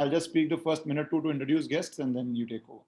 I'll just speak the first minute or two to introduce guests, and then you take over.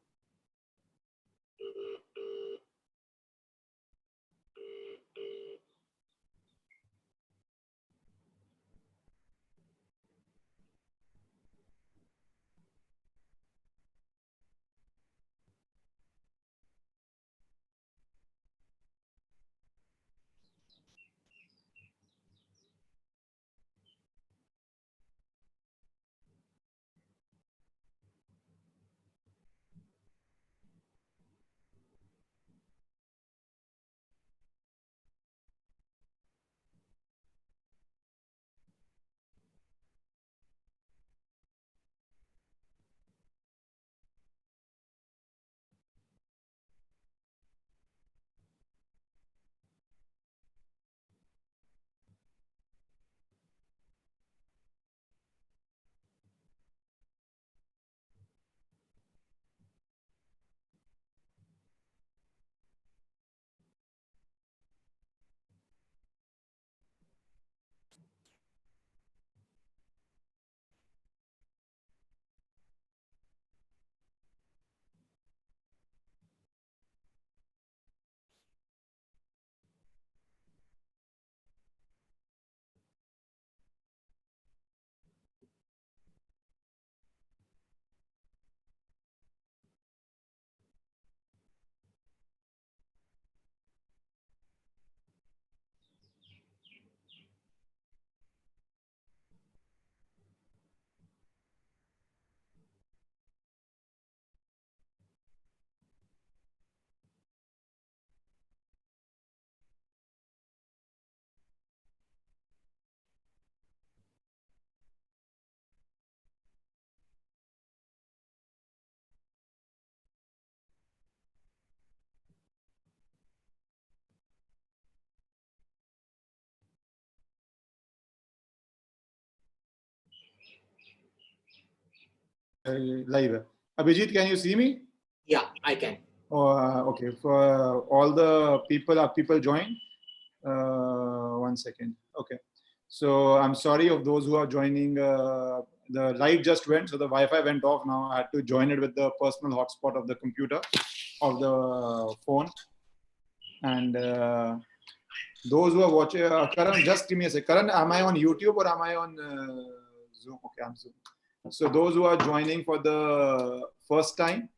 Live. Abhijit, can you see me? Yeah, I can. Okay. For all the people join. One second. Okay. So I'm sorry of those who are joining. The light just went, so the Wi-Fi went off. Now I had to join it with the personal hotspot of the computer, of the phone. And those who are watching, Karan, just give me a second. Karan, am I on YouTube or am I on Zoom? Okay, I'm Zoom. So those who are joining for the first time,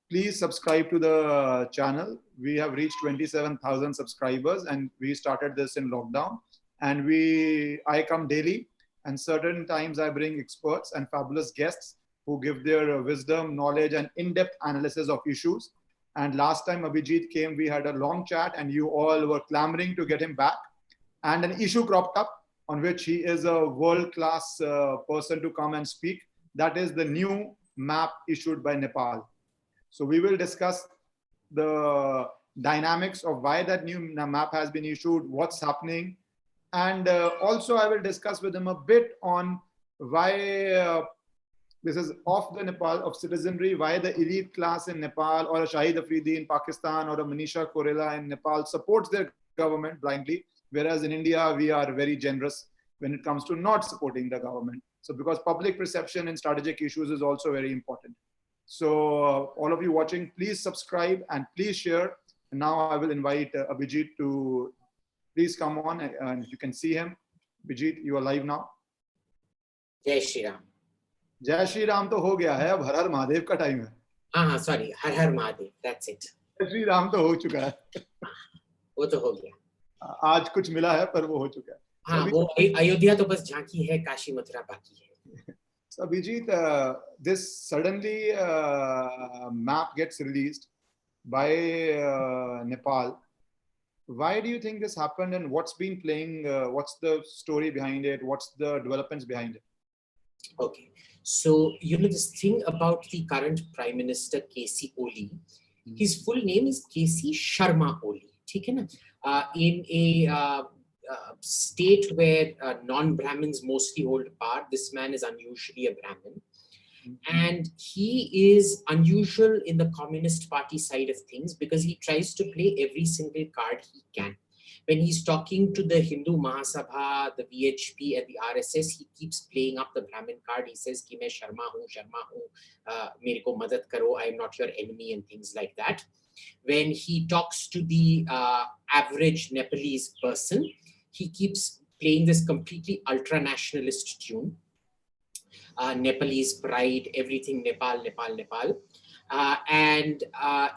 please subscribe to the channel. We have reached 27,000 subscribers, and we started this in lockdown. And I come daily, and certain times I bring experts and fabulous guests who give their wisdom, knowledge, and in-depth analysis of issues. And last time Abhijit came, we had a long chat, and you all were clamoring to get him back. And an issue cropped up on which he is a world-class person to come and speak. That is the new map issued by Nepal. So we will discuss the dynamics of why that new map has been issued, what's happening. And also I will discuss with him a bit on why this is off the Nepal of citizenry, why the elite class in Nepal or a Shahid Afridi in Pakistan or a Manisha Koirala in Nepal supports their government blindly, whereas in India, we are very generous when it comes to not supporting the government. So because public perception in strategic issues is also very important. So all of you watching, please subscribe and please share. And now I will invite Abhijit to please come on, and you can see him. Abhijit, you are live now. Jai Shri Ram. जय श्री राम तो हो गया है, अब हर हर महादेव का time है. हाँ, sorry, her her Mahadev, that's it. जय श्री राम तो हो चुका है. वो तो हो गया. आज कुछ मिला है पर वो हो चुका है. हाँ, वो अयोध्या तो बस झांकी है, काशी मथुरा बाकी है. So Abhijit, this suddenly map gets released by Nepal. Why do you think this happened, and what's been playing? What's the story behind it? What's the developments behind it? Okay, so this thing about the current Prime Minister KC Oli, his full name is KC Sharma Oli. ठीक है ना? In a state where non-Brahmins mostly hold power, this man is unusually a Brahmin. And he is unusual in the Communist Party side of things because he tries to play every single card he can. When he's talking to the Hindu Mahasabha, the VHP and the RSS, he keeps playing up the Brahmin card. He says, ki main Sharma hu, mere ko madad karo, I am not your enemy, and things like that. When he talks to the average Nepalese person, he keeps playing this completely ultra-nationalist tune. Nepalese pride, everything Nepal, Nepal, Nepal.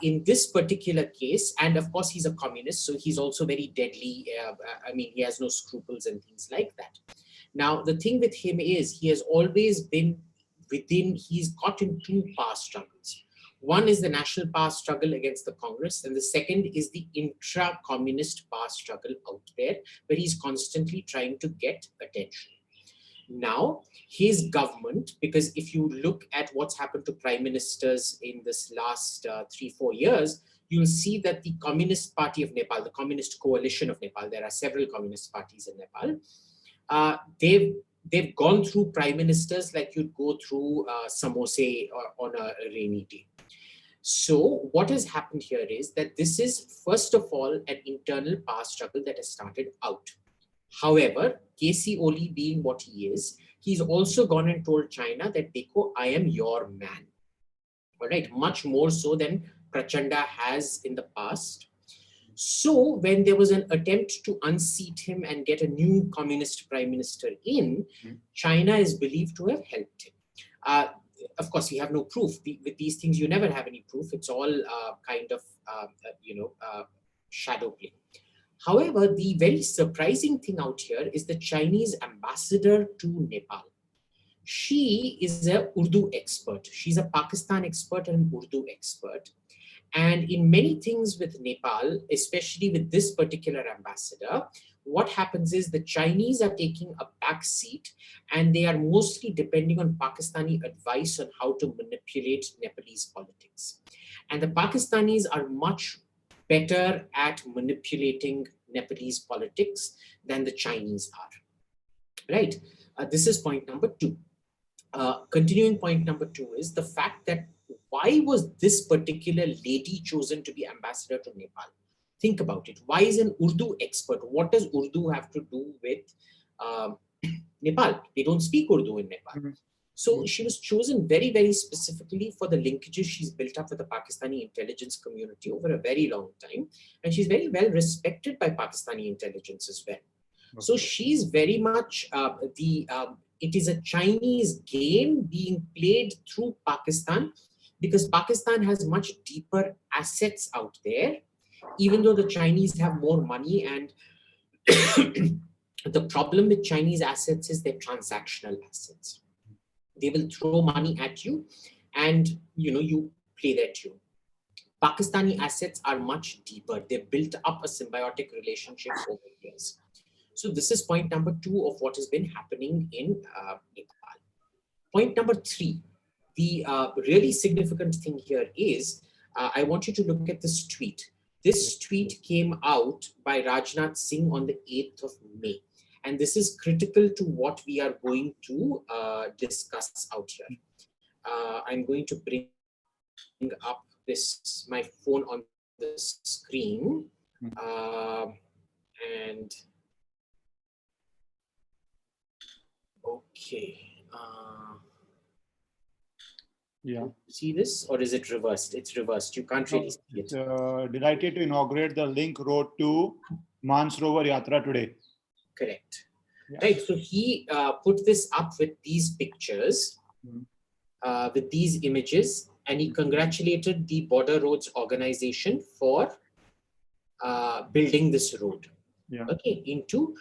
In this particular case, and of course he's a communist, so he's also very deadly. I mean, he has no scruples and things like that. Now, the thing with him is he has always been he's got in two power struggles. One is the national power struggle against the Congress, and the second is the intra-communist power struggle out there, where he's constantly trying to get attention. Now, his government, because if you look at what's happened to prime ministers in this last 3-4 years, you'll see that the Communist Party of Nepal, the Communist Coalition of Nepal, there are several communist parties in Nepal, they've gone through prime ministers like you'd go through samosa on a rainy day. So what has happened here is that this is, first of all, an internal power struggle that has started out. However, KC Oli being what he is, he's also gone and told China that, Dekho, I am your man. All right, much more so than Prachanda has in the past. So when there was an attempt to unseat him and get a new communist prime minister in, China is believed to have helped him. Of course, we have no proof. With these things, you never have any proof. It's all kind of, shadow play. However, the very surprising thing out here is the Chinese ambassador to Nepal. She is an Urdu expert. She's a Pakistan expert and an Urdu expert. And in many things with Nepal, especially with this particular ambassador, what happens is the Chinese are taking a back seat and they are mostly depending on Pakistani advice on how to manipulate Nepalese politics. And the Pakistanis are much better at manipulating Nepalese politics than the Chinese are, right? This is point number 2. Continuing point number 2 is the fact that why was this particular lady chosen to be ambassador to Nepal? Think about it. Why is an Urdu expert? What does Urdu have to do with Nepal? They don't speak Urdu in Nepal. So she was chosen very, very specifically for the linkages she's built up with the Pakistani intelligence community over a very long time. And she's very well respected by Pakistani intelligence as well. Okay. So she's very much it is a Chinese game being played through Pakistan because Pakistan has much deeper assets out there, even though the Chinese have more money. And the problem with Chinese assets is they're transactional assets. They will throw money at you and you play their tune. Pakistani assets are much deeper. They've built up a symbiotic relationship over years. So this is point number 2 of what has been happening in Nepal. Point number 3, the really significant thing here is, I want you to look at this tweet. This tweet came out by Rajnath Singh on the 8th of May. And this is critical to what we are going to discuss out here. I'm going to bring up my phone on the screen. And okay. Yeah. See this, or is it reversed? It's reversed. You can't really see it. Delighted to inaugurate the link road to Mansarovar Yatra today. Correct. Yeah. Right. So he put this up with these pictures, with these images, and he congratulated the Border Roads Organization for building this road, okay, into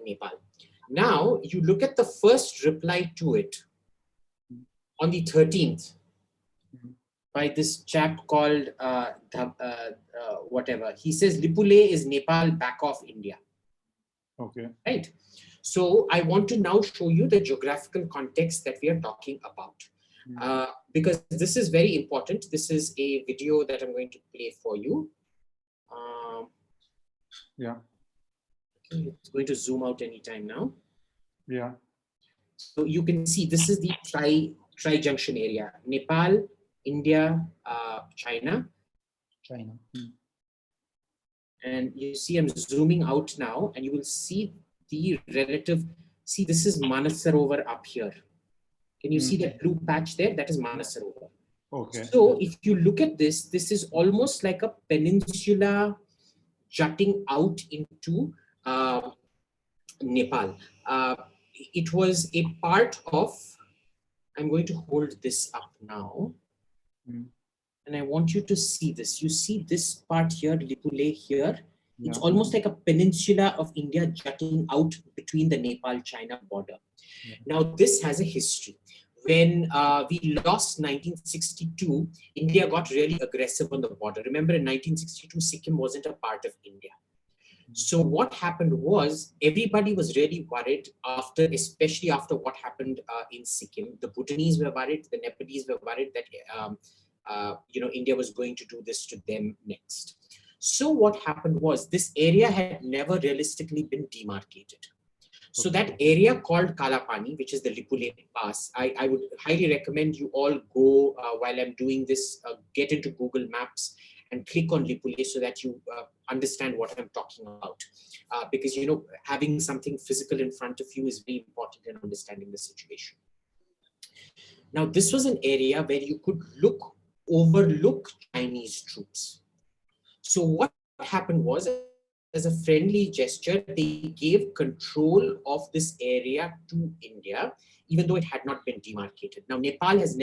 Nepal. Now, you look at the first reply to it on the 13th by this chap called whatever. He says, Lipule is Nepal back off India. Okay. Right. So I want to now show you the geographical context that we are talking about. Because this is very important. This is a video that I'm going to play for you. Yeah. Okay, it's going to zoom out anytime now. Yeah. So you can see this is the tri-junction area. Nepal, India, China. And you see, I'm zooming out now, and you will see the relative. See, this is Manasarovar up here. Can you see that blue patch there? That is Manasarovar. Okay. So if you look at this, this is almost like a peninsula jutting out into Nepal. It was a part of, I'm going to hold this up now. And I want you to see this. You see this part here, Lipule here. It's almost like a peninsula of India jutting out between the Nepal-China border. Now, this has a history. When we lost 1962, India got really aggressive on the border. Remember, in 1962, Sikkim wasn't a part of India. So what happened was everybody was really worried after, especially after what happened in Sikkim. The Bhutanese were worried, the Nepalese were worried that India was going to do this to them next. So what happened was this area had never realistically been demarcated. So that area called Kalapani, which is the Lipule Pass, I would highly recommend you all go while I'm doing this, get into Google Maps and click on Lipule so that you understand what I'm talking about. Because, having something physical in front of you is very important in understanding the situation. Now, this was an area where you could overlook Chinese troops. So what happened was, as a friendly gesture, they gave control of this area to India, even though it had not been demarcated. Now, Nepal has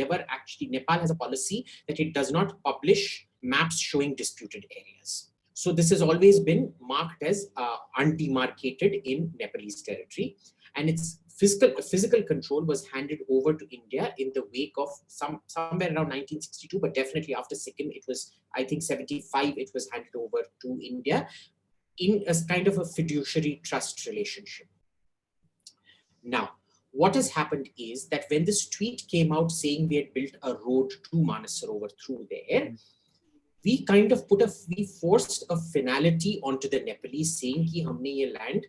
a policy that it does not publish maps showing disputed areas. So this has always been marked as undemarcated in Nepalese territory. And its physical control was handed over to India in the wake of somewhere around 1962, but definitely after Sikkim, it was, I think 75, it was handed over to India in a kind of a fiduciary trust relationship. Now, what has happened is that when this tweet came out saying we had built a road to Manasarovar through there, we kind of we forced a finality onto the Nepalese saying ki humne ye land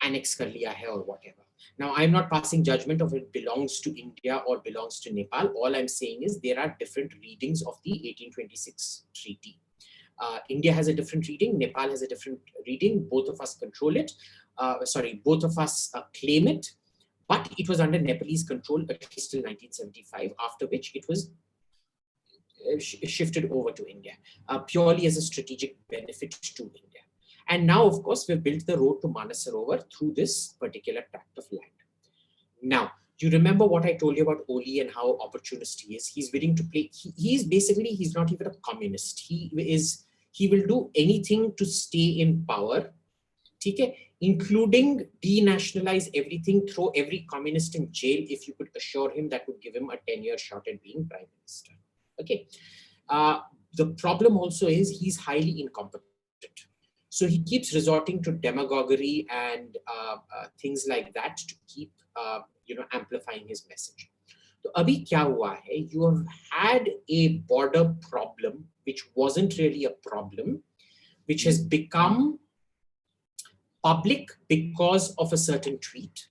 annex kar liya hai or whatever. Now, I'm not passing judgment of it belongs to India or belongs to Nepal. All I'm saying is there are different readings of the 1826 treaty. India has a different reading. Nepal has a different reading. Both of us control it. Both of us claim it. But it was under Nepalese control at least till 1975, after which it was shifted over to India, purely as a strategic benefit to India. And now, of course, we've built the road to Manasarovar through this particular tract of land. Now, you remember what I told you about Oli and how opportunist he is. He's willing to play. He's not even a communist. He will do anything to stay in power, including denationalize everything, throw every communist in jail if you could assure him that would give him a 10-year shot at being prime minister. Okay. The problem also is he's highly incompetent. So he keeps resorting to demagoguery and things like that to keep amplifying his message. So abhi kya hua hai? You have had a border problem which wasn't really a problem, which has become public because of a certain tweet.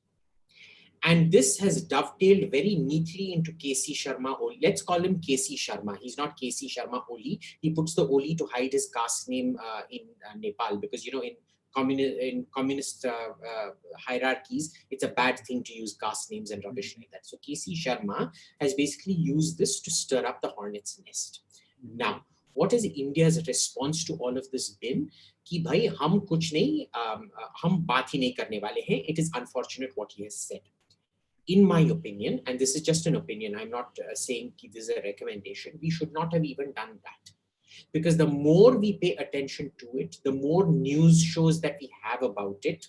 And this has dovetailed very neatly into KC Sharma Oli. Let's call him KC Sharma. He's not KC Sharma Oli. He puts the Oli to hide his caste name in Nepal, because, in communist hierarchies, it's a bad thing to use caste names and rubbish like that. So KC Sharma has basically used this to stir up the hornet's nest. Now, what is India's response to all of this been? Ki bhai, hum kuch nahi, hum baat hi nahi karne wale hain. It is unfortunate what he has said. In my opinion, and this is just an opinion, I'm not saying this is a recommendation, we should not have even done that. Because the more we pay attention to it, the more news shows that we have about it,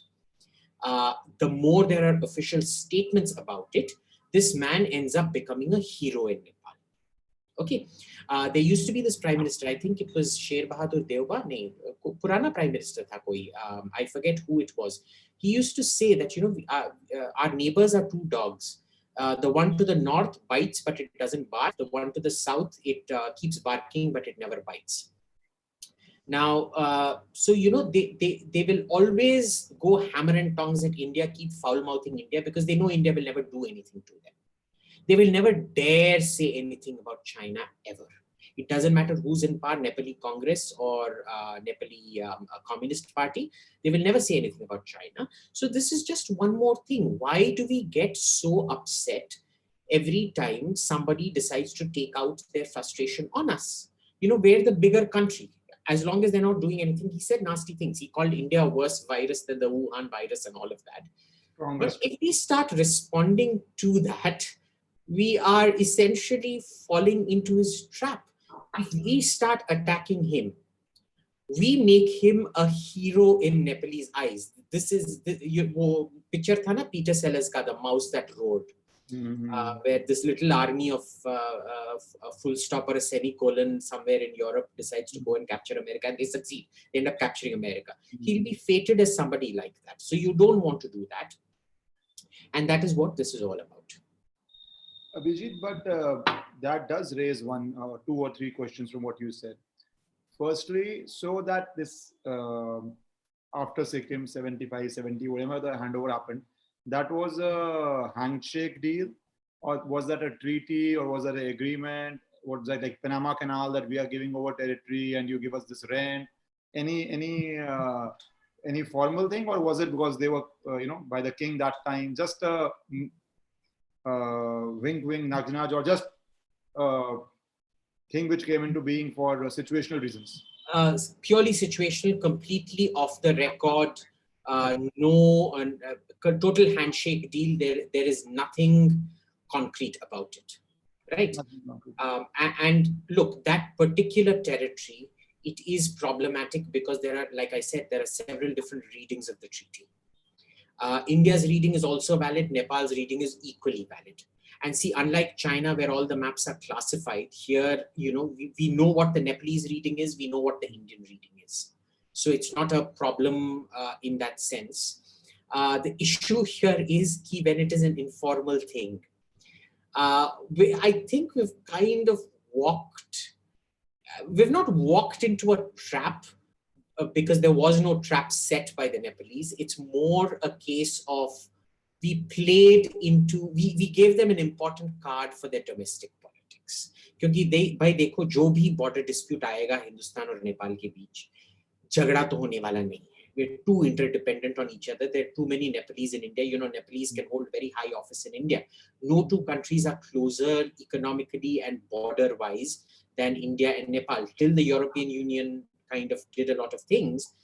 the more there are official statements about it, this man ends up becoming a hero in Nepal. Okay, there used to be this prime minister, I think it was Sher Bahadur Deuba, Purana prime minister tha koi, I forget who it was. He used to say that, our neighbors are two dogs. The one to the north bites, but it doesn't bark. The one to the south, it keeps barking, but it never bites. Now, so, they will always go hammer and tongs at India, keep foul-mouthing India, because they know India will never do anything to them. They will never dare say anything about China ever. It doesn't matter who's in power, Nepali Congress or Nepali Communist Party, they will never say anything about China. So this is just one more thing. Why do we get so upset every time somebody decides to take out their frustration on us? You know, we're the bigger country. As long as they're not doing anything, he said nasty things. He called India a worse virus than the Wuhan virus and all of that. But if we start responding to that, we are essentially falling into his trap. If we start attacking him, we make him a hero in Nepalese eyes. This is the picture tha na Peter Sellers ka, the mouse that roared. Where this little army of a full stop or a semicolon somewhere in Europe decides to go and capture America, and they succeed. They end up capturing America. He'll be fated as somebody like that. So you don't want to do that. And that is what this is all about. Abhijit, but that does raise two or three questions from what you said. Firstly, so that this, after Sikkim 75, 70, whatever the handover happened, that was a handshake deal, or was that a treaty, or was that an agreement? Was that like Panama Canal, that we are giving over territory and you give us this rent? Any formal thing, or was it because they were, by the king that time, just a wink, wink, nudge, nudge, or just thing which came into being for situational reasons? Purely situational, completely off the record. No total handshake deal. There is nothing concrete about it, right? And look, that particular territory, it is problematic because there are, like I said, there are several different readings of the treaty. India's reading is also valid. Nepal's reading is equally valid. And see, unlike China, where all the maps are classified, here, we know what the Nepalese reading is. We know what the Indian reading is. So it's not a problem in that sense. The issue here is key when it is an informal thing. I think we've kind of we've not walked into a trap because there was no trap set by the Nepalese. It's more a case of we gave them an important card for their domestic politics. Because देखो जो भी border dispute आएगा हिंदुस्तान और नेपाल के बीच, झगड़ा तो होने वाला नहीं है. We're too interdependent on each other. There are too many Nepalese in India. Nepalese can hold very high office in India. No two countries are closer economically and border-wise than India and Nepal. Till the European Union kind of did a lot of things,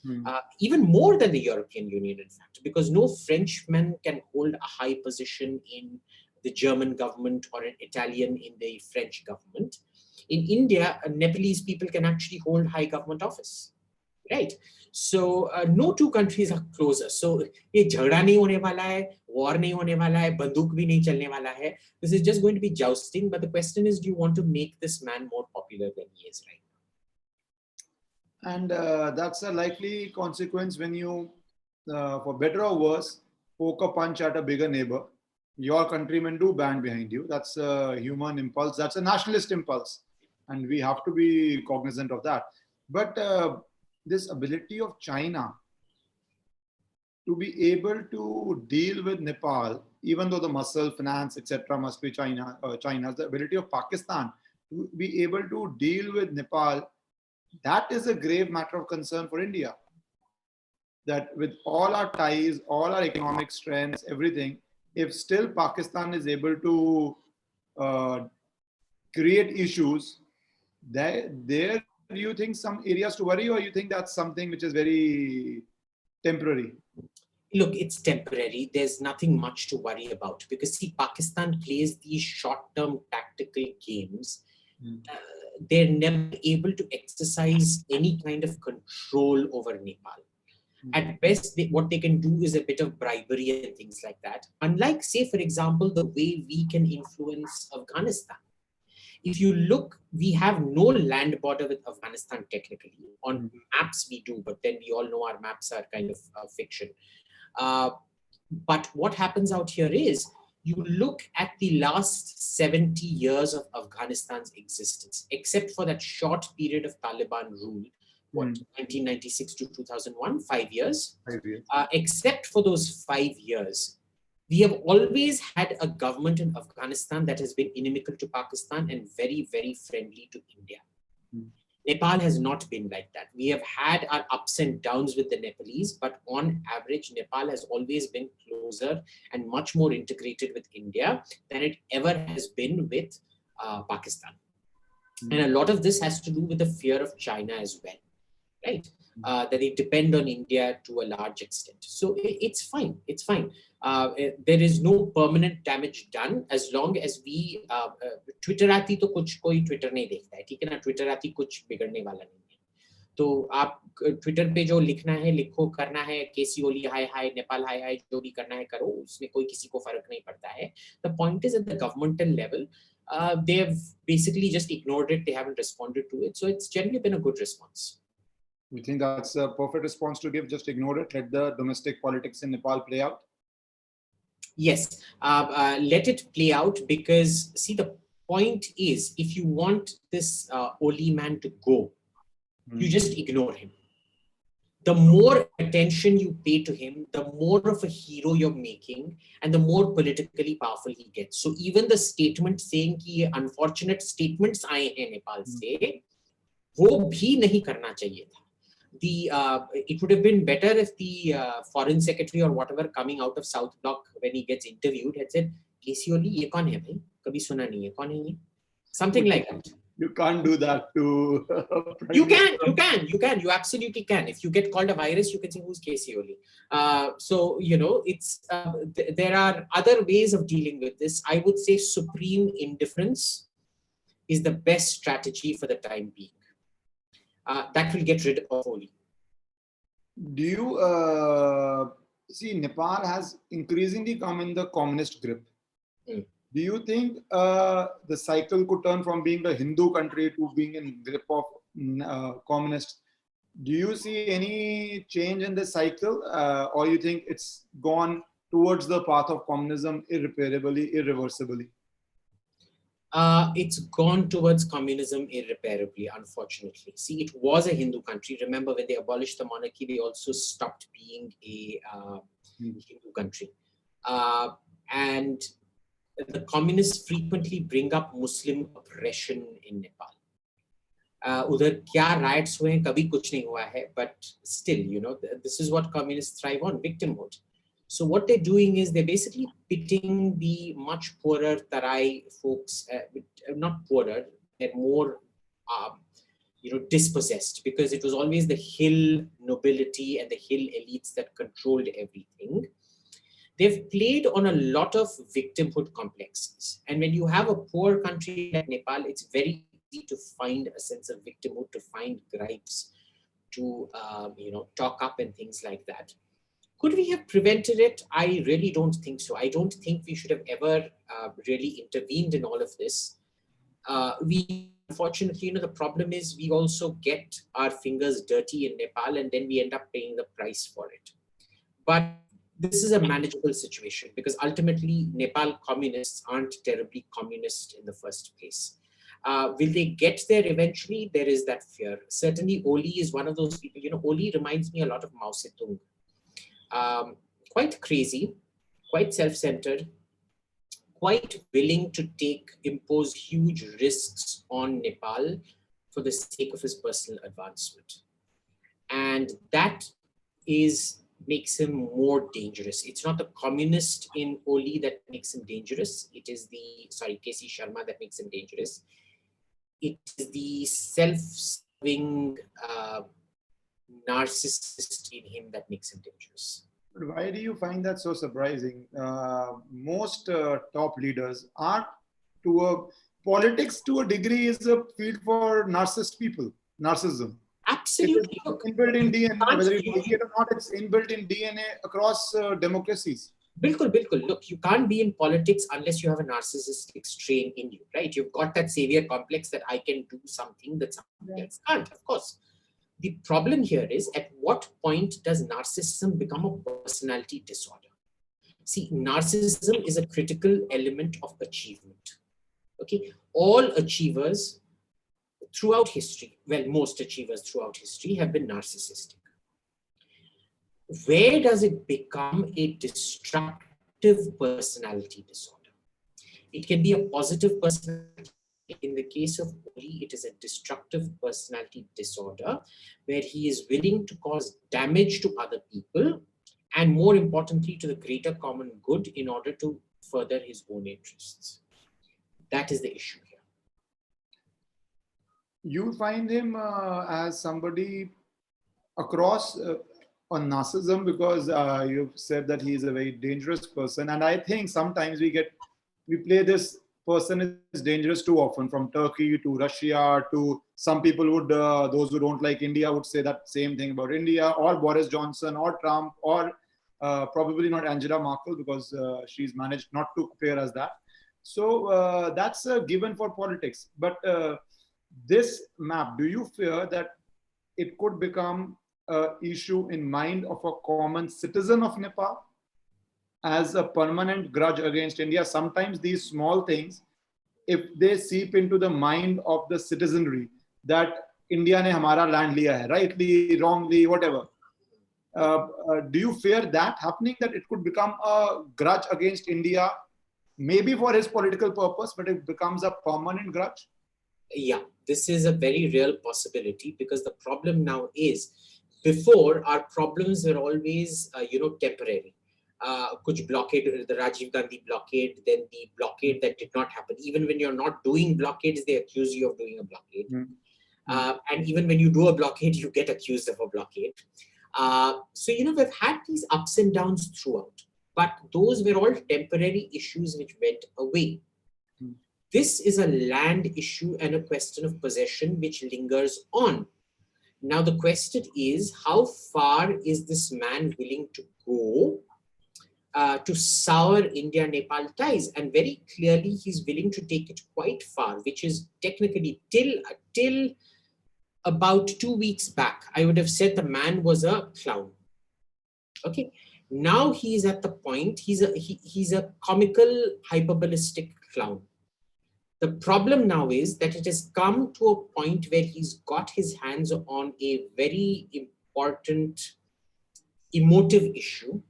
even more than the European Union, in fact, because no Frenchman can hold a high position in the German government or an Italian in the French government. In India, Nepalese people can actually hold high government office, right? So no two countries are closer. So ये झगड़ा नहीं होने वाला है, war नहीं होने वाला है, बंदूक भी नहीं चलने वाला है. This is just going to be jousting. But the question is, do you want to make this man more popular than he is right now? And that's a likely consequence when you, for better or worse, poke a punch at a bigger neighbor. Your countrymen do band behind you. That's a human impulse. That's a nationalist impulse. And we have to be cognizant of that. But this ability of China to be able to deal with Nepal, even though the muscle, finance, etc., must be China's, the ability of Pakistan to be able to deal with Nepal, that is a grave matter of concern for India. That with all our ties, all our economic strengths, everything, if still Pakistan is able to create issues, there do you think some areas to worry, or you think that's something which is very temporary? Look, it's temporary. There's nothing much to worry about because see, Pakistan plays these short-term tactical games. They're never able to exercise any kind of control over Nepal. At best, what they can do is a bit of bribery and things like that. Unlike, say, for example, the way we can influence Afghanistan. If you look, we have no land border with Afghanistan technically. On maps we do, but then we all know our maps are kind of fiction. But what happens out here is, you look at the last 70 years of Afghanistan's existence, except for that short period of Taliban rule, 1996 to 2001, 5 years. 5 years. Except for those 5 years, we have always had a government in Afghanistan that has been inimical to Pakistan and very, very friendly to India. Nepal has not been like that. We have had our ups and downs with the Nepalese, but on average, Nepal has always been closer and much more integrated with India than it ever has been with Pakistan. And a lot of this has to do with the fear of China as well, right? That they depend on India to a large extent. So it's fine. It's fine. There is no permanent damage done as long as we Twitter आती तो कुछ कोई Twitter नहीं देखता है, ठीक है ना? Twitter आती कुछ बिगड़ने वाला नहीं है. तो आप Twitter पे जो लिखना है लिखो, करना है केसी ओली हाय हाय, नेपाल हाय हाय, जो भी करना है करो, उसमें कोई किसी को फर्क नहीं पड़ता है. The point is at the governmental level, they have basically just ignored it. They haven't responded to it. So it's generally been a good response. You think that's a perfect response to give? Just ignore it. Let the domestic politics in Nepal play out. Yes, let it play out, because see, the point is, if you want this Oli man to go, you just ignore him. The more attention you pay to him, the more of a hero you're making, and the more politically powerful he gets. So even the statement saying कि unfortunate statements आए हैं नेपाल से, वो भी नहीं करना चाहिए था. It would have been better if the foreign secretary or whatever coming out of South Bloc when he gets interviewed had said, "Kesi Oli, ye kaun hai bhai? Kabhi suna nahi hai. Kaun hai ye?" Something like that. You can't do that to. You can. You absolutely can. If you get called a virus, you can say, "Who's Kesi Oli?" So it's there are other ways of dealing with this. I would say supreme indifference is the best strategy for the time being. That will get rid of Oli. Do you see Nepal has increasingly come in the communist grip? Do you think the cycle could turn from being a Hindu country to being in grip of communists? Do you see any change in the cycle, or you think it's gone towards the path of communism irreparably, irreversibly? It's gone towards communism irreparably, unfortunately. See, it was a Hindu country. Remember, when they abolished the monarchy, they also stopped being a Hindu country. And the communists frequently bring up Muslim oppression in Nepal. उधर क्या riots हुए हैं, कभी कुछ नहीं हुआ है, but still, this is what communists thrive on, victimhood. So what they're doing is they're basically pitting the much poorer Tarai folks, not poorer, they're more, dispossessed, because it was always the hill nobility and the hill elites that controlled everything. They've played on a lot of victimhood complexes. And when you have a poor country like Nepal, it's very easy to find a sense of victimhood, to find gripes, to, talk up and things like that. Could we have prevented it? I really don't think so. I don't think we should have ever really intervened in all of this. Unfortunately, the problem is we also get our fingers dirty in Nepal, and then we end up paying the price for it. But this is a manageable situation, because ultimately Nepal communists aren't terribly communist in the first place. Will they get there eventually? There is that fear. Certainly Oli is one of those people. Oli reminds me a lot of Mao Zedong. Quite crazy, quite self-centered, quite willing to impose huge risks on Nepal for the sake of his personal advancement. And that makes him more dangerous. It's not the communist in Oli that makes him dangerous. It is Kesi Sharma that makes him dangerous. It is the self-serving narcissist in him that makes him dangerous. Why do you find that so surprising? Most top leaders are politics to a degree is a field for narcissism. Absolutely. It's inbuilt in DNA, whether you like it or not, it's inbuilt in DNA across democracies. Bilkul. Look, you can't be in politics unless you have a narcissistic strain in you, right? You've got that savior complex that I can do something that someone else can't, of course. The problem here is, at what point does narcissism become a personality disorder? See, narcissism is a critical element of achievement. Okay, all achievers throughout history, most achievers throughout history have been narcissistic. Where does it become a destructive personality disorder? It can be a positive personality in the case of Oli, it is a destructive personality disorder where he is willing to cause damage to other people and, more importantly, to the greater common good in order to further his own interests. That is the issue here. You find him as somebody across on narcissism, because you've said that he is a very dangerous person, and I think sometimes we play this person is dangerous too often, from Turkey to Russia to some people would those who don't like India would say that same thing about India, or Boris Johnson or Trump, or probably not Angela Merkel, because she's managed not to appear as that. So that's a given for politics. But this map, do you fear that it could become an issue in mind of a common citizen of Nepal as a permanent grudge against India? Sometimes these small things, if they seep into the mind of the citizenry, that India ne hamara land liya hai, rightly, wrongly, whatever. Do you fear that happening, that it could become a grudge against India, maybe for his political purpose, but it becomes a permanent grudge? Yeah, this is a very real possibility, because the problem now is, before, our problems were always, temporary. Kuch blockade, the Rajiv Gandhi blockade, then the blockade that did not happen. Even when you're not doing blockades, they accuse you of doing a blockade. And even when you do a blockade, you get accused of a blockade. So, we've had these ups and downs throughout, but those were all temporary issues which went away. This is a land issue and a question of possession which lingers on. Now, the question is, how far is this man willing to go to sour India-Nepal ties? And very clearly, he's willing to take it quite far, which is technically till about 2 weeks back, I would have said the man was a clown. Okay. Now he's at the point, he's a comical, hyperbolistic clown. The problem now is that it has come to a point where he's got his hands on a very important emotive issue,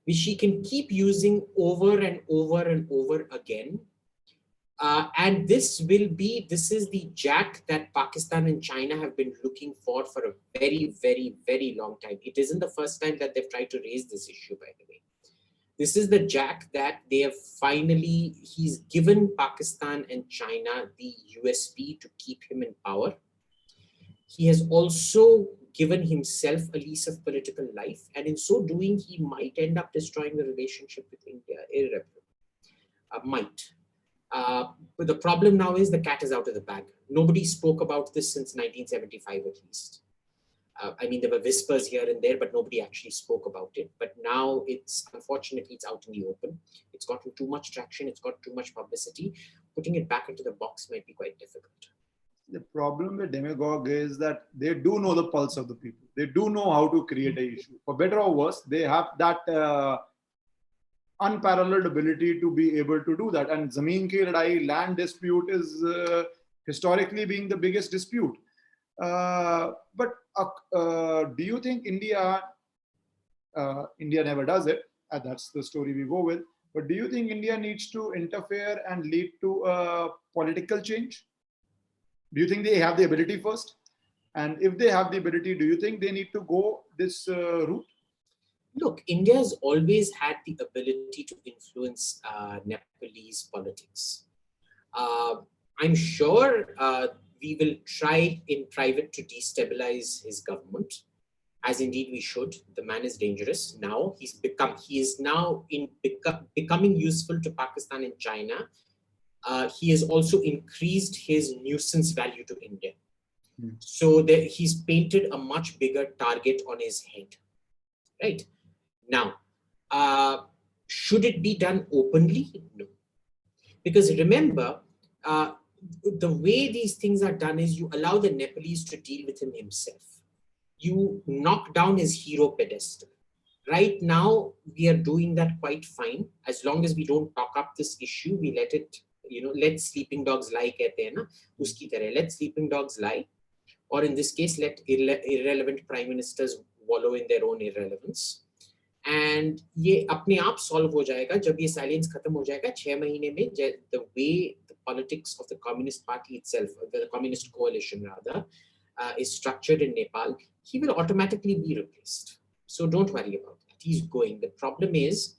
which he can keep using over and over and over again. And this is the jack that Pakistan and China have been looking for a very, very, very long time. It isn't the first time that they've tried to raise this issue, by the way. This is the jack that they have he's given Pakistan and China the USP to keep him in power. He has also given himself a lease of political life, and in so doing, he might end up destroying the relationship with India irreparably. But the problem now is the cat is out of the bag. Nobody spoke about this since 1975 at least. There were whispers here and there, but nobody actually spoke about it. But now unfortunately, it's out in the open. It's gotten too much traction. It's got too much publicity. Putting it back into the box might be quite difficult. The problem with demagogue is that they do know the pulse of the people. They do know how to create an issue. For better or worse, they have that unparalleled ability to be able to do that. And Zameen ki ladai, land dispute, is historically being the biggest dispute. But do you think India never does it? That's the story we go with. But do you think India needs to interfere and lead to a political change? Do you think they have the ability first? And if they have the ability, do you think they need to go this route? Look, India has always had the ability to influence Nepalese politics. I'm sure we will try in private to destabilize his government, as indeed we should. The man is dangerous now. He is now becoming useful to Pakistan and China. He has also increased his nuisance value to India. So that he's painted a much bigger target on his head. Right? Now, should it be done openly? No. Because remember, the way these things are done is you allow the Nepalese to deal with him himself. You knock down his hero pedestal. Right now, we are doing that quite fine. As long as we don't talk up this issue, we let it, let sleeping dogs lie, kehte hain na, uski tarah. Let sleeping dogs lie. Or in this case, let irrelevant prime ministers wallow in their own irrelevance. and ये अपने आप solve हो जाएगा जब ये silence खत्म हो जाएगा 6 महीने में. The way the politics of the Communist Party itself, the Communist coalition rather, is structured in Nepal, he will automatically be replaced. So don't worry about that. He's going. The problem is,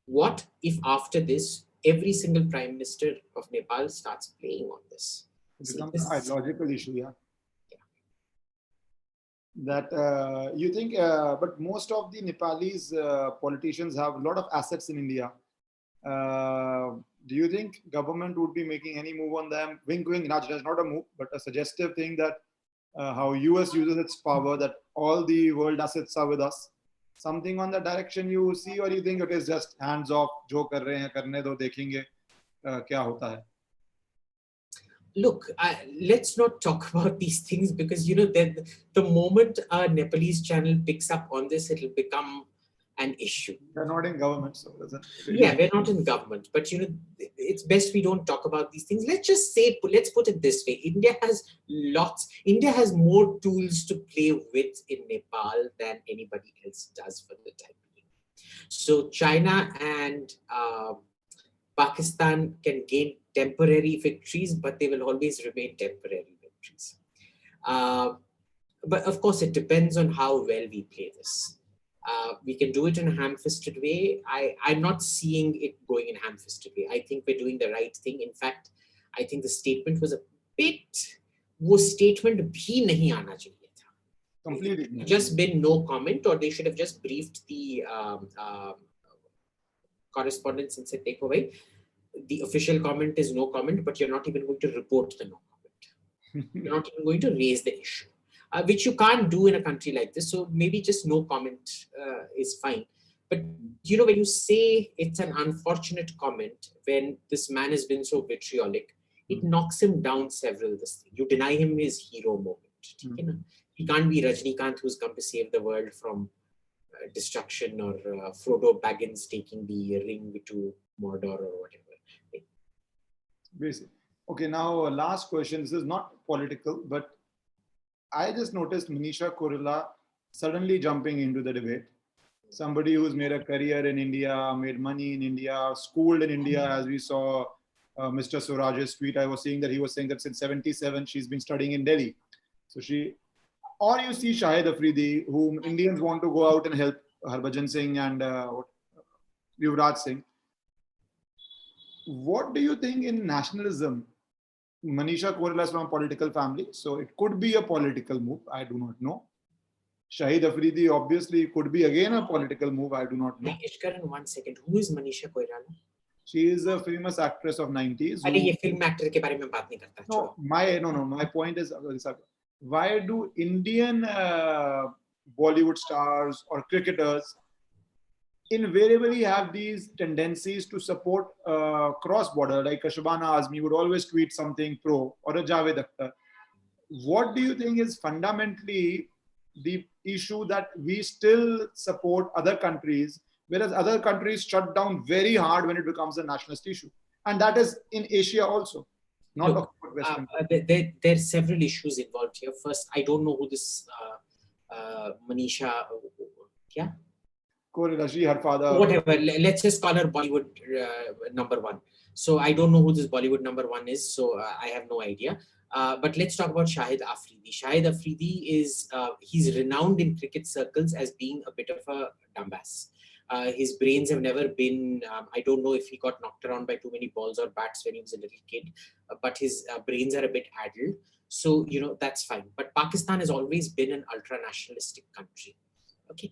what if after this, every single prime minister of Nepal starts playing on this? It becomes an ideological issue, yeah. That you think, but most of the Nepalese politicians have a lot of assets in India. Do you think government would be making any move on them? Wink, wink, nudge, nudge, not a move, but a suggestive thing that how US uses its power, that all the world assets are with us. Something on the direction you see, or you think it is just hands off, jo kar rahe hain, karne do, dekhenge kya hota hai? Look, let's not talk about these things because, you know, the moment a Nepalese channel picks up on this, it'll become an issue. We're not in government, so doesn't. Yeah, we're not in government, but, you know, it's best we don't talk about these things. Let's just say, let's put it this way. India has more tools to play with in Nepal than anybody else does for the time being. So China and Pakistan can gain temporary victories, but they will always remain temporary victories. But of course, it depends on how well we play this. We can do it in a ham-fisted way. I'm not seeing it going in a ham-fisted way. I think we're doing the right thing. In fact, I think the statement was a bit, wo statement bhi nahi aana chahiye tha. Completely. Just been no comment, or they should have just briefed the correspondents and said, take away. The official comment is no comment, but you're not even going to report the no comment. You're not even going to raise the issue, which you can't do in a country like this. So maybe just no comment is fine. But, you know, when you say it's an unfortunate comment, when this man has been so vitriolic, it knocks him down several this thing. You deny him his hero moment. He can't be Rajnikant who's come to save the world from destruction, or Frodo Baggins taking the ring to Mordor or whatever. Basically. Okay, now last question. This is not political, but I just noticed Manisha Koirala suddenly jumping into the debate. Somebody who's made a career in India, made money in India, schooled in India, as we saw Mr. Suraj's tweet. I was saying that he was saying that since 77, she's been studying in Delhi. So or you see Shahid Afridi, whom Indians want to go out and help, Harbhajan Singh and Yuvraj Singh. What do you think in nationalism? Manisha Koirala is from a political family, so it could be a political move. I do not know. Shahid Afridi obviously could be again a political move. I do not know. Ishkaran, 1 second. Who is Manisha Koirala? She is a famous actress of 90s. अरे ये film actor के बारे में बात नहीं करता. No. My point is, why do Indian Bollywood stars or cricketers invariably have these tendencies to support cross-border, like Shabana Azmi would always tweet something pro, or a Javed Akhtar. What do you think is fundamentally the issue that we still support other countries, whereas other countries shut down very hard when it becomes a nationalist issue? And that is in Asia also, not Look, Western. there are several issues involved here. First, I don't know who this Manisha, Koirala, her father. Whatever, let's just call her Bollywood number one. So I don't know who this Bollywood number one is, so I have no idea. But let's talk about Shahid Afridi. Shahid Afridi is, he's renowned in cricket circles as being a bit of a dumbass. His brains have never been, I don't know if he got knocked around by too many balls or bats when he was a little kid, but his brains are a bit addled. So, you know, that's fine. But Pakistan has always been an ultra-nationalistic country. Okay,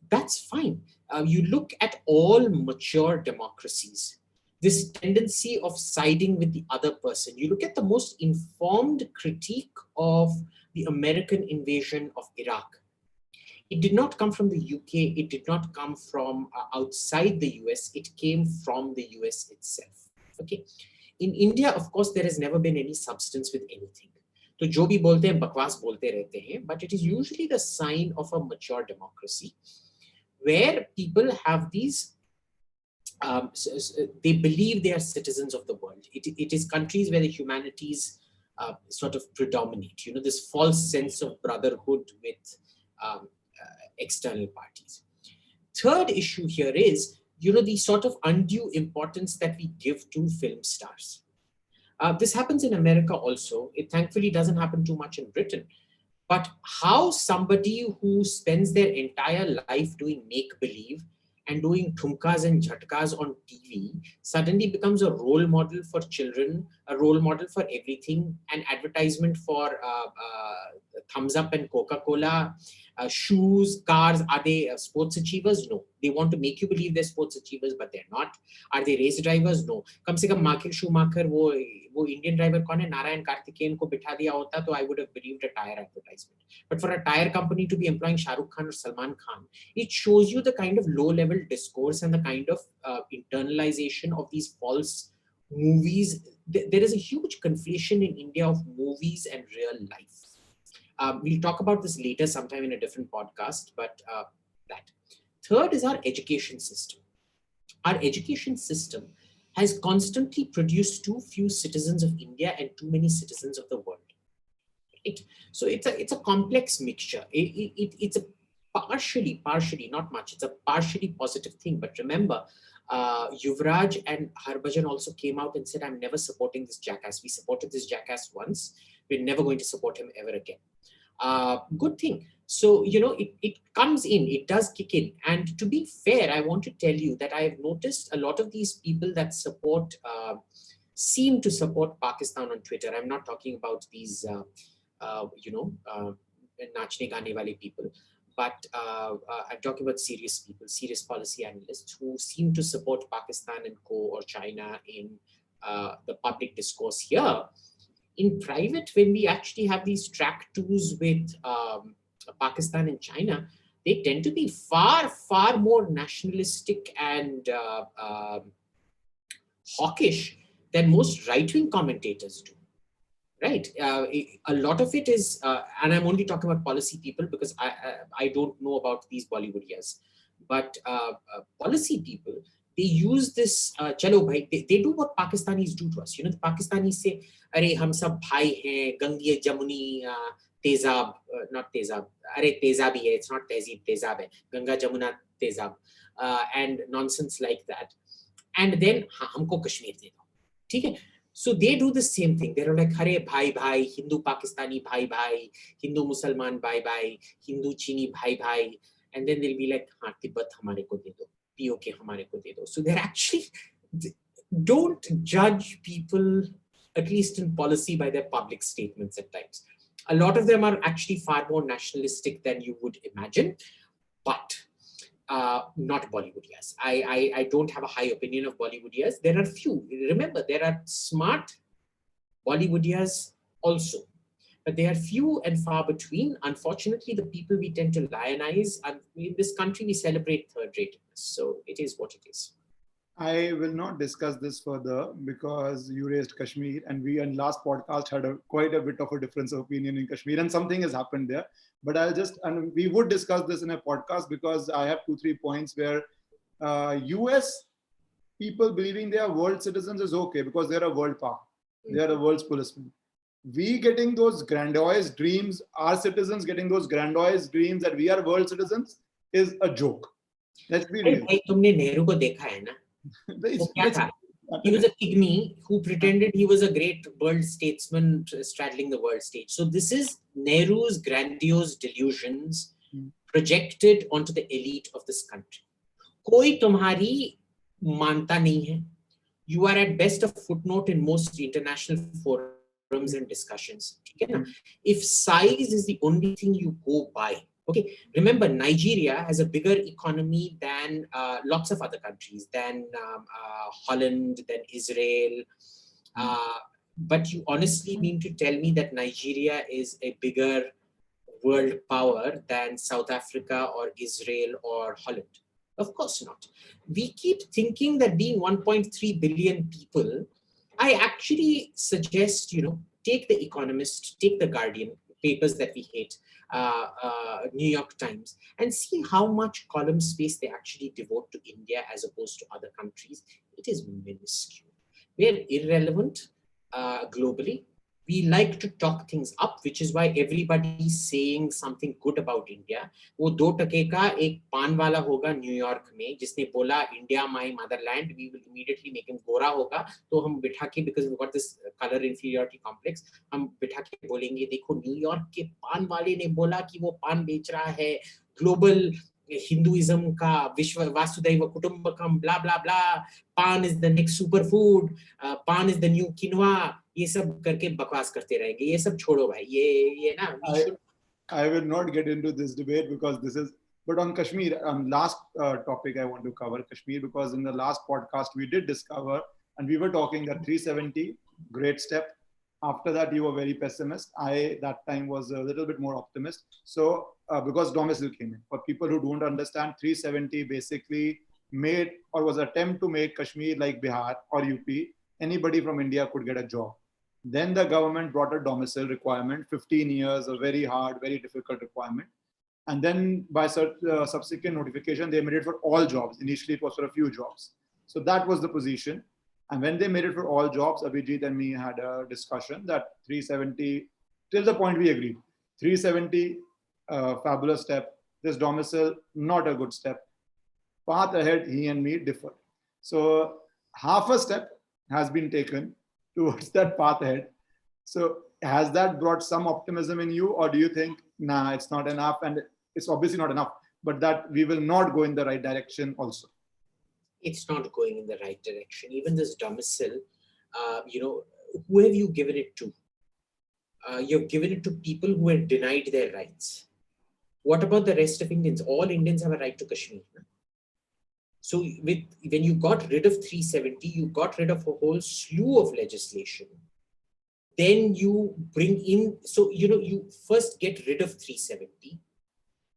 that's fine. You look at all mature democracies, this tendency of siding with the other person. You look at the most informed critique of the American invasion of Iraq. It did not come from the UK. It did not come from outside the US. It came from the US itself. Okay. In India, of course, there has never been any substance with anything. तो जो भी बोलते हैं बकवास बोलते रहते हैं, but it is usually the sign of a mature democracy where people have these, they believe they are citizens of the world. It is countries where the humanities sort of predominate, you know, this false sense of brotherhood with external parties. Third issue here is, the sort of undue importance that we give to film stars. This happens in America also. It thankfully doesn't happen too much in Britain. But how somebody who spends their entire life doing make-believe and doing thumkas and jhatkas on TV suddenly becomes a role model for children, a role model for everything, an advertisement for Thumbs Up and Coca-Cola, shoes, cars. Are they sports achievers? No. They want to make you believe they're sports achievers, but they're not. Are they race drivers? No. Kam se kam Michael Schumacher, wo Indian driver kaun hai, Narayan Karthikeyan ko bitha diya hota, to I would have believed a tire advertisement. But for a tire company to be employing Shah Rukh Khan or Salman Khan, it shows you the kind of low-level discourse and the kind of internalization of these false movies. There is a huge conflation in India of movies and real life. We'll talk about this later sometime in a different podcast, but that. Third is our education system. Our education system has constantly produced too few citizens of India and too many citizens of the world. Right? So it's a complex mixture. It's a partially, not much. It's a partially positive thing. But remember, Yuvraj and Harbhajan also came out and said, I'm never supporting this jackass. We supported this jackass once. We're never going to support him ever again. Good thing. So, it comes in, it does kick in. And to be fair, I want to tell you that I have noticed a lot of these people that seem to support Pakistan on Twitter. I'm not talking about these, nachne gaane wale people, but I'm talking about serious people, serious policy analysts who seem to support Pakistan and co or China in the public discourse here. In private, when we actually have these track twos with Pakistan and China, they tend to be far, far more nationalistic and hawkish than most right-wing commentators do. Right? A lot of it is, and I'm only talking about policy people because I don't know about these Bollywoodias, but policy people, they use this, chalo bhai, they do what Pakistanis do to us. The Pakistanis say, Are hum sab bhai hain, Gangi Jamuni, Tezab, not Tezab, Are Tezab hai, it's not Tehzeeb, Tezab hai, Ganga Jamuna Tezab, and nonsense like that. And then, humko Kashmir de do. Okay? So they do the same thing. They're like, Hare bhai bhai, Hindu Pakistani bhai bhai, Hindu Musalman bhai bhai, Hindu Chini bhai bhai. And then they'll be like, haan, Tibet hamare ko de do. POK hamare ko de do. So they're actually, don't judge people, at least in policy, by their public statements at times. A lot of them are actually far more nationalistic than you would imagine, but not Bollywoodias. I don't have a high opinion of Bollywoodias. There are few. Remember, there are smart Bollywoodias also, but they are few and far between. Unfortunately, the people we tend to lionize, and in this country, we celebrate third-ratedness. So it is what it is. I will not discuss this further because you raised Kashmir, and we in last podcast had quite a bit of a difference of opinion in Kashmir, and something has happened there. But and we would discuss this in a podcast because I have 2-3 points where US people believing they are world citizens is okay because they're a world power. They are the world's policemen. We getting those grandiose dreams, our citizens getting those grandiose dreams that we are world citizens is a joke. Let's be real. तुमने नेहरू को देखा है ना? वो क्या था? He was a pygmy who pretended he was a great world statesman straddling the world stage. So this is Nehru's grandiose delusions projected onto the elite of this country. कोई तुम्हारी मानता नहीं है. You are at best a footnote in most international forums and discussions. If size is the only thing you go by, okay, remember Nigeria has a bigger economy than lots of other countries, than Holland, than Israel. But you honestly mean to tell me that Nigeria is a bigger world power than South Africa or Israel or Holland? Of course not. We keep thinking that being 1.3 billion people, I actually suggest, take The Economist, take The Guardian, papers that we hate, New York Times, and see how much column space they actually devote to India as opposed to other countries. It is minuscule. We are irrelevant globally. We like to talk things up, which is why everybody's saying something good about India. वो 2 टके का एक पान वाला होगा New York में जिसने बोला India my Motherland, we will immediately make him गोरा होगा, तो हम बिठा के, because we've got this color inferiority complex, हम बिठा के बोलेंगे देखो न्यूयॉर्क के पान वाले ने बोला कि वो पान बेच रहा है, ग्लोबल हिंदुइज्म का विश्व वासुदैव कुटुंबकम ब्ला ब्ला ब्ला, पान is the next super food, पान इज द न्यू किनवा, ये सब करके बकवास करते रहेंगे. ये सब छोड़ो भाई, ये ना I will not get into this debate because this is, but on Kashmir, last topic I want to cover Kashmir, because in the last podcast we did discover, and we were talking that 370, great step. After that, you were very pessimist. I, that time, was a little bit more optimist. So, because domicile came in. For people who don't understand, 370 basically made, or was an attempt to make Kashmir like Bihar or UP. Anybody from India could get a job. Then the government brought a domicile requirement, 15 years, a very hard, very difficult requirement. And then by subsequent notification, they made it for all jobs. Initially, it was for a few jobs. So that was the position. And when they made it for all jobs, Abhijit and me had a discussion that 370, till the point we agreed, 370, fabulous step. This domicile, not a good step. Path ahead, he and me differed. So half a step has been taken towards that path ahead. So has that brought some optimism in you, or do you think, nah, it's not enough, and it's obviously not enough, but that we will not go in the right direction also? It's not going in the right direction. Even this domicile, who have you given it to? You've given it to people who are denied their rights. What about the rest of Indians? All Indians have a right to Kashmir. No? So when you got rid of 370, you got rid of a whole slew of legislation. Then you bring in, so, you first get rid of 370.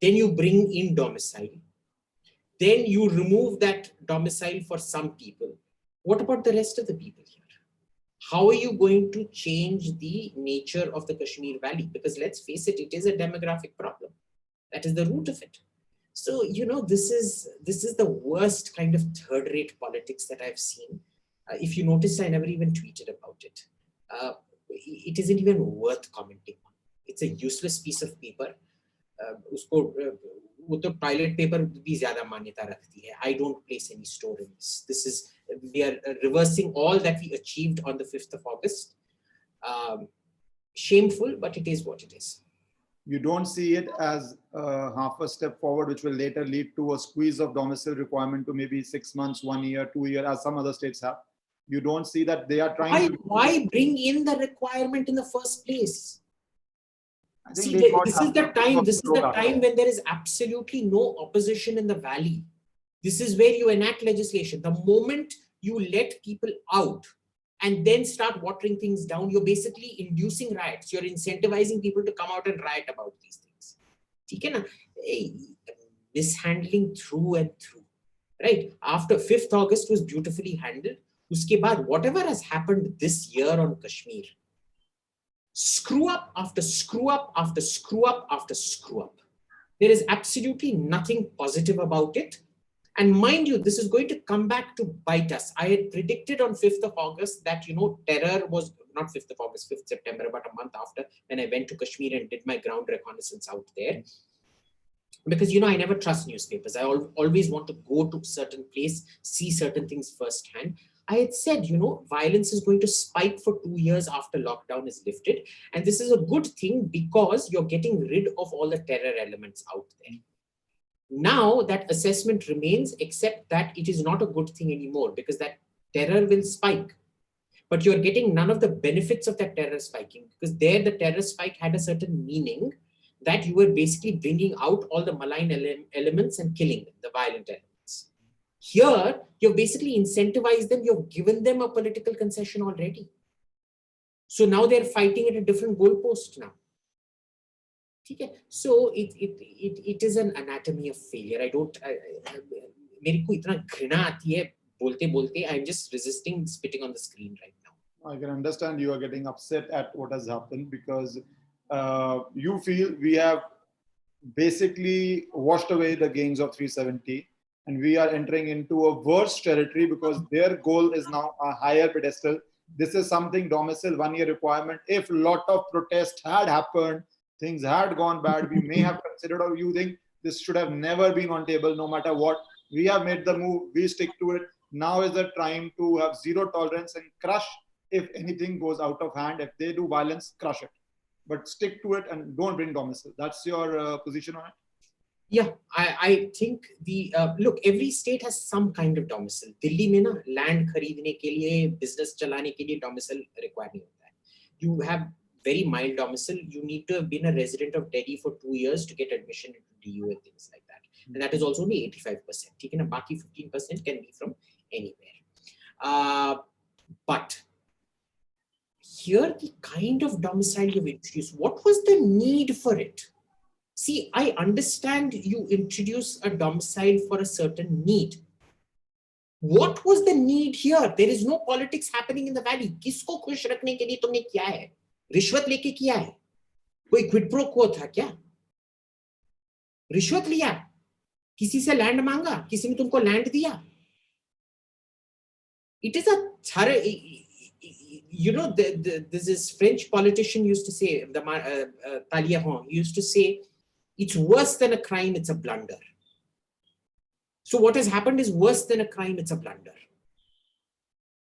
Then you bring in domicile. Then you remove that domicile for some people. What about the rest of the people here? How are you going to change the nature of the Kashmir Valley? Because let's face it, it is a demographic problem. That is the root of it. So, this is the worst kind of third-rate politics that I've seen. If you noticed, I never even tweeted about it. It isn't even worth commenting on. It's a useless piece of paper. वो तो toilet paper भी ज्यादा मान्यता रखती है. I don't place any store in this. This is, we are reversing all that we achieved on the 5th of August. Shameful, but it is what it is. You don't see it as half a step forward, which will later lead to a squeeze of domicile requirement to maybe 6 months, 1 year, 2 years, as some other states have. You don't see that they are trying Why bring in the requirement in the first place? See, this is the time when there is absolutely no opposition in the valley. This is where you enact legislation. The moment you let people out and then start watering things down, you're basically inducing riots. You're incentivizing people to come out and riot about these things. Mishandling through and through. Right? After 5th August was beautifully handled. Uske baad, whatever has happened this year on Kashmir, screw up after screw up after screw up after screw up. There is absolutely nothing positive about it. And mind you, this is going to come back to bite us. I had predicted on 5th of August that, terror was, not 5th of August, 5th September, about a month after, when I went to Kashmir and did my ground reconnaissance out there. Because, I never trust newspapers. I always want to go to a certain place, see certain things firsthand. I had said, violence is going to spike for 2 years after lockdown is lifted. And this is a good thing because you're getting rid of all the terror elements out there. Now that assessment remains, except that it is not a good thing anymore because that terror will spike. But you're getting none of the benefits of that terror spiking, because there the terror spike had a certain meaning that you were basically bringing out all the malign elements and killing them, the violent elements. Here, you've basically incentivized them, you've given them a political concession already. So now they're fighting at a different goalpost now. Okay? So it is an anatomy of failure. मेरे को इतना घृणा आती है बोलते, I'm just resisting spitting on the screen right now. I can understand you are getting upset at what has happened because you feel we have basically washed away the gains of 370 and we are entering into a worse territory because their goal is now a higher pedestal. this is something domicile 1 year requirement. If a lot of protest had happened, things had gone bad, we may have considered, or you think this should have never been on table, no matter what. We have made the move, we stick to it. Now is the time to have zero tolerance and crush if anything goes out of hand. If they do violence, crush it. But stick to it and don't bring domicile. That's your position on it? Yeah, I think the look, every state has some kind of domicile. Delhi में ना land खरीदने के लिए, business चलाने के लिए domicile required नहीं होता है. You have very mild domicile. You need to have been a resident of Delhi for 2 years to get admission into DU and things like that. And that is also only 85%. ठीक है ना, बाकी 15% can be from anywhere. But here, the kind of domicile you've introduced, what was the need for it? See, I understand you introduce a domicile for a certain need. What was the need here? There is no politics happening in the valley. किसको खुश रखने के लिए तुमने किया है? रिश्वत लेके किया है? कोई क्विड प्रो क्वो था क्या? रिश्वत लिया? किसी से लैंड मांगा? किसी ने तुमको लैंड दिया? It is a you know, this French politician used to say, Talleyrand, he used to say, it's worse than a crime, it's a blunder. So what has happened is worse than a crime, it's a blunder.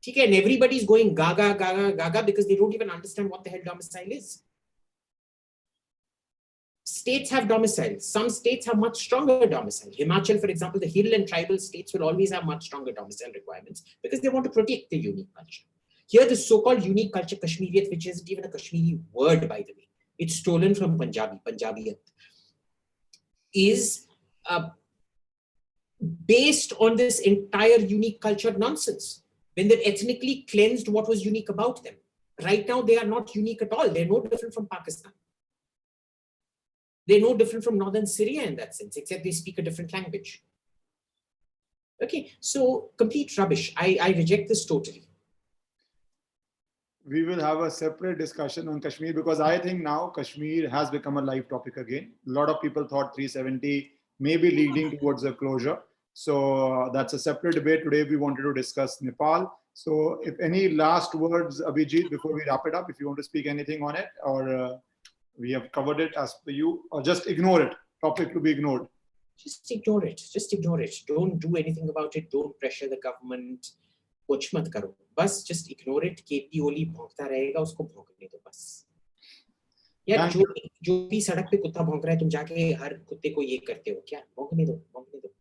Okay, and everybody's going gaga, gaga, gaga because they don't even understand what the hell domicile is. States have domiciles. Some states have much stronger domicile. Himachal, for example, the hill and tribal states will always have much stronger domicile requirements because they want to protect their unique culture. Here, the so-called unique culture, Kashmiriyat, which isn't even a Kashmiri word, by the way, it's stolen from Punjabiyat, is based on this entire unique culture nonsense. When they've ethnically cleansed what was unique about them. Right now, they are not unique at all. They're no different from Pakistan. They're no different from northern Syria in that sense, except they speak a different language. Okay, so complete rubbish. I reject this totally. We will have a separate discussion on Kashmir because I think now Kashmir has become a live topic again. A lot of people thought 370 may be leading towards a closure. So that's a separate debate. Today we wanted to discuss Nepal. So if any last words, Abhijit, before we wrap it up, if you want to speak anything on it, or we have covered it as per you, or just ignore it, topic to be ignored. Just ignore it. Just ignore it. Don't do anything about it. Don't pressure the government. कुछ मत करो. बस just ignore it. KP ओली भौंकता रहेगा, उसको भौंकने दो बस. यार जो भी सड़क पे कुत्ता भौंक रहा है, तुम जाके हर कुत्ते को ये करते हो क्या? भौंकने दो, भौंकने दो.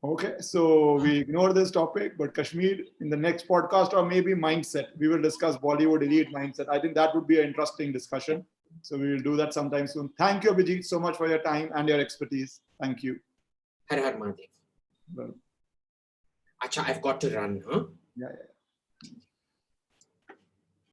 Okay, so we ignore this topic, but Kashmir in the next podcast, or maybe mindset, we will discuss Bollywood elite mindset. I think that would be an interesting discussion. So we will do that sometime soon. Thank you, Abhijit, so much for your time and your expertise. Thank you. Har Har Mahadev. Well, Acha, I've got to run, huh? Yeah.